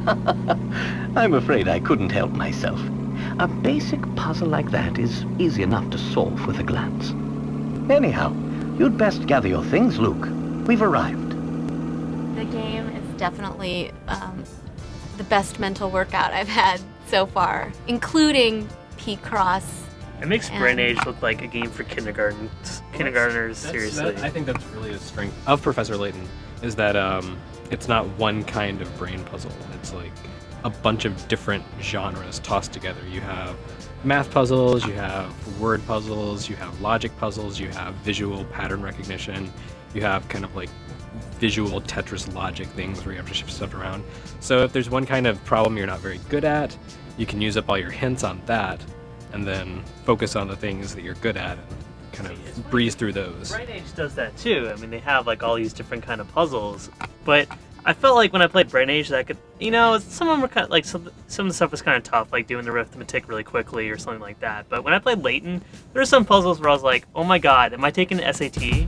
I'm afraid I couldn't help myself. A basic puzzle like that is easy enough to solve with a glance. Anyhow, you'd best gather your things, Luke. We've arrived. The game is definitely the best mental workout I've had so far, including P-Cross. It makes Brain Age look like a game for kindergartners, seriously. I think that's really a strength of Professor Layton, is that it's not one kind of brain puzzle. It's like a bunch of different genres tossed together. You have math puzzles, you have word puzzles, you have logic puzzles, you have visual pattern recognition, you have kind of like visual Tetris logic things where you have to shift stuff around. So if there's one kind of problem you're not very good at, you can use up all your hints on that and then focus on the things that you're good at and kind of breeze through those. Brain Age does that too. I mean, they have like all these different kind of puzzles, but I felt like when I played Brain Age that could, you know, some of them were kind of like some of the stuff was kind of tough, like doing the arithmetic really quickly or something like that. But when I played Layton, there were some puzzles where I was like, oh my god, am I taking an SAT?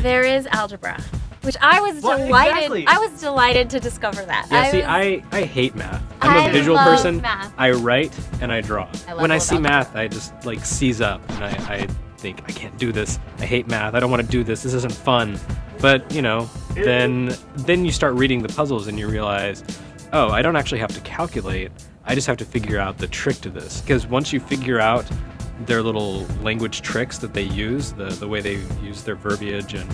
There is algebra, which I was delighted. Exactly. I was delighted to discover that. Yeah, I hate math. I'm a visual love person. Math. I write and I draw. When I see algebra. math, I just like seize up and I think I can't do this. I hate math. I don't want to do this. This isn't fun. But you know, then you start reading the puzzles and you realize, oh, I don't actually have to calculate. I just have to figure out the trick to this. Because once you figure out their little language tricks that they use, the way they use their verbiage and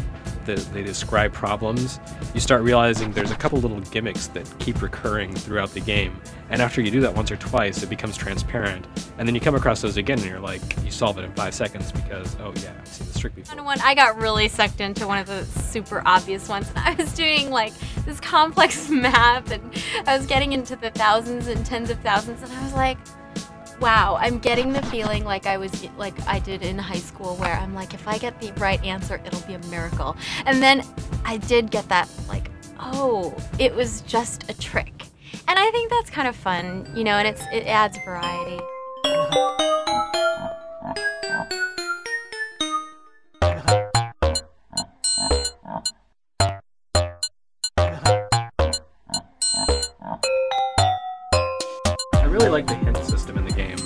they describe problems, you start realizing there's a couple little gimmicks that keep recurring throughout the game. And after you do that once or twice, it becomes transparent. And then you come across those again and you're like, you solve it in 5 seconds because, oh yeah, I've seen this trick before. I got really sucked into one of the super obvious ones, and I was doing like this complex math, and I was getting into the thousands and tens of thousands, and I was like, wow, I'm getting the feeling like I did in high school, where I'm like, if I get the right answer, it'll be a miracle. And then I did get that, like, oh, it was just a trick. And I think that's kind of fun, you know, and it adds variety. I really like the hint system in the game,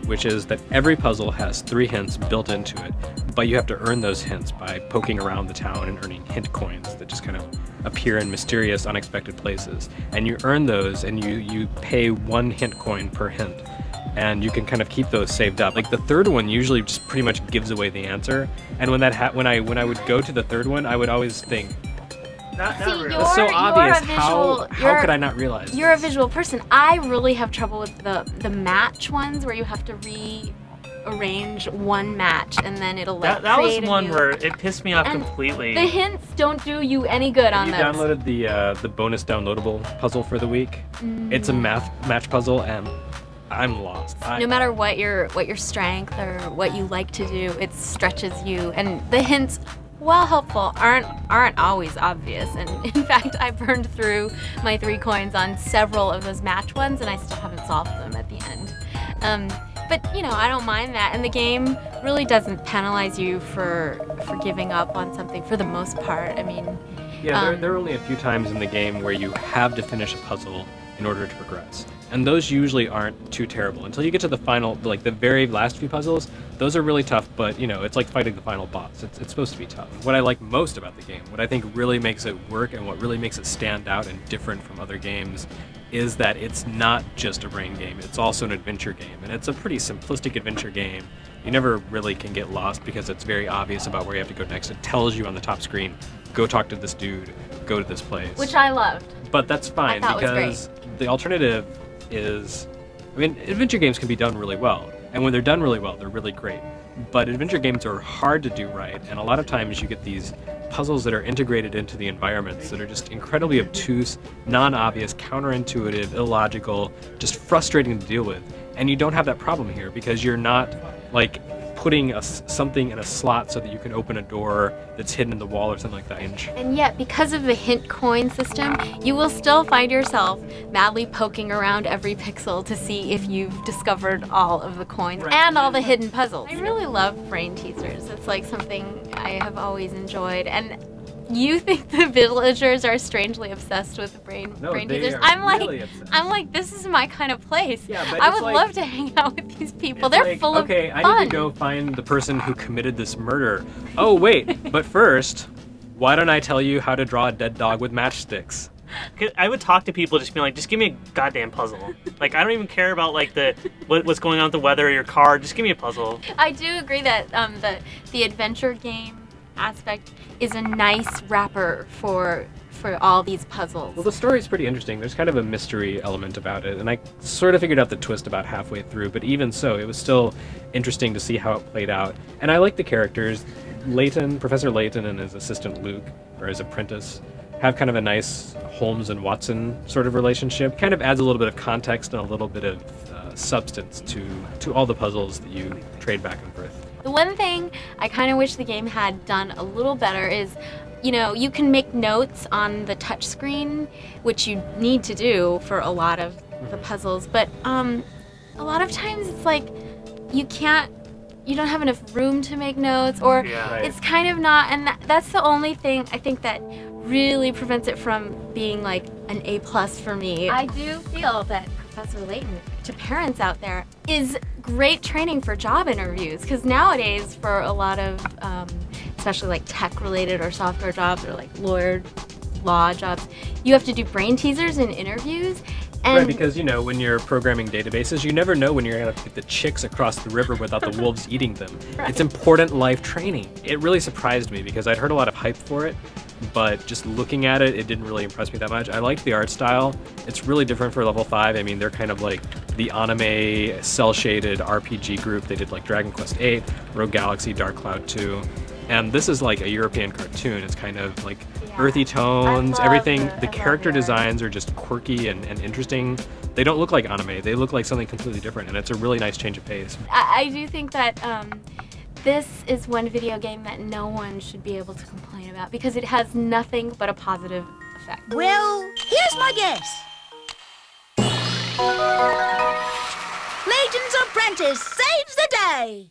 which is that every puzzle has 3 hints built into it, but you have to earn those hints by poking around the town and earning hint coins that just kind of appear in mysterious, unexpected places. And you earn those, and you pay 1 hint coin per hint, and you can kind of keep those saved up. Like the third one usually just pretty much gives away the answer, and when I would go to the third one, I would always think, Not See, really. it's so obvious. visual- How could I not realize this? You're a visual person. I really have trouble with the match ones, where you have to rearrange one match and then it'll like That was create a one new... where it pissed me off And completely. The hints don't do you any good on You those. downloaded the bonus downloadable puzzle for the week. It's a math match puzzle, and I'm lost. No matter what your strength or what you like to do, it stretches you, and the hints, while helpful, aren't always obvious. And in fact, I burned through my 3 coins on several of those match ones, and I still haven't solved them at the end. But you know, I don't mind that, and the game really doesn't penalize you for giving up on something for the most part. I mean, yeah, there are only a few times in the game where you have to finish a puzzle in order to progress. And those usually aren't too terrible. Until you get to the final, like the very last few puzzles, those are really tough, but you know, it's like fighting the final boss. It's supposed to be tough. What I like most about the game, what I think really makes it work and what really makes it stand out and different from other games, is that it's not just a brain game, it's also an adventure game. And it's a pretty simplistic adventure game. You never really can get lost because it's very obvious about where you have to go next. It tells you on the top screen, go talk to this dude, go to this place. which I loved. But that's fine I thought was because the alternative is, I mean, adventure games can be done really well. And when they're done really well, they're really great. But adventure games are hard to do right. And a lot of times you get these puzzles that are integrated into the environments that are just incredibly obtuse, non-obvious, counterintuitive, illogical, just frustrating to deal with. And you don't have that problem here because you're not like putting something in a slot so that you can open a door that's hidden in the wall or something like that. And yet, because of the hint coin system, you will still find yourself madly poking around every pixel to see if you've discovered all of the coins and all the hidden puzzles. I really love brain teasers. It's like something I have always enjoyed. And you think the villagers are strangely obsessed with brain teasers? I'm like, this is my kind of place. Yeah, but I would love to hang out with these people. They're like, full of fun. Okay, I need to go find the person who committed this murder. Oh wait, but first, why don't I tell you how to draw a dead dog with matchsticks? I would talk to people just being like, just give me a goddamn puzzle. Like, I don't even care about like what's going on with the weather or your car. Just give me a puzzle. I do agree that the adventure game aspect is a nice wrapper for all these puzzles. Well, the story's pretty interesting. There's kind of a mystery element about it, and I sort of figured out the twist about halfway through, but even so, it was still interesting to see how it played out. And I like the characters. Layton, Professor Layton and his assistant Luke, or his apprentice, have kind of a nice Holmes and Watson sort of relationship. Kind of adds a little bit of context and a little bit of substance to all the puzzles that you trade back and forth. The one thing I kind of wish the game had done a little better is, you know, you can make notes on the touch screen, which you need to do for a lot of the puzzles, but a lot of times it's like you don't have enough room to make notes, or it's kind of not, and that's the only thing I think that really prevents it from being like an A+ for me. I do feel that Professor Layton, to parents out there, is great training for job interviews, because nowadays for a lot of especially like tech related or software jobs or like law jobs, you have to do brain teasers in interviews. And right, because, you know, when you're programming databases, you never know when you're going to get the chicks across the river without the wolves eating them. Right. It's important life training. It really surprised me because I'd heard a lot of hype for it, but just looking at it, it didn't really impress me that much. I liked the art style. It's really different for level 5. I mean, they're kind of like the anime cel-shaded RPG group. They did like Dragon Quest VIII, Rogue Galaxy, Dark Cloud 2. And this is like a European cartoon. It's kind of like earthy tones, everything. The character designs are just quirky and interesting. They don't look like anime. They look like something completely different, and it's a really nice change of pace. I do think that this is one video game that no one should be able to complain about because it has nothing but a positive effect. Well, here's my guess. Layton's apprentice saves the day.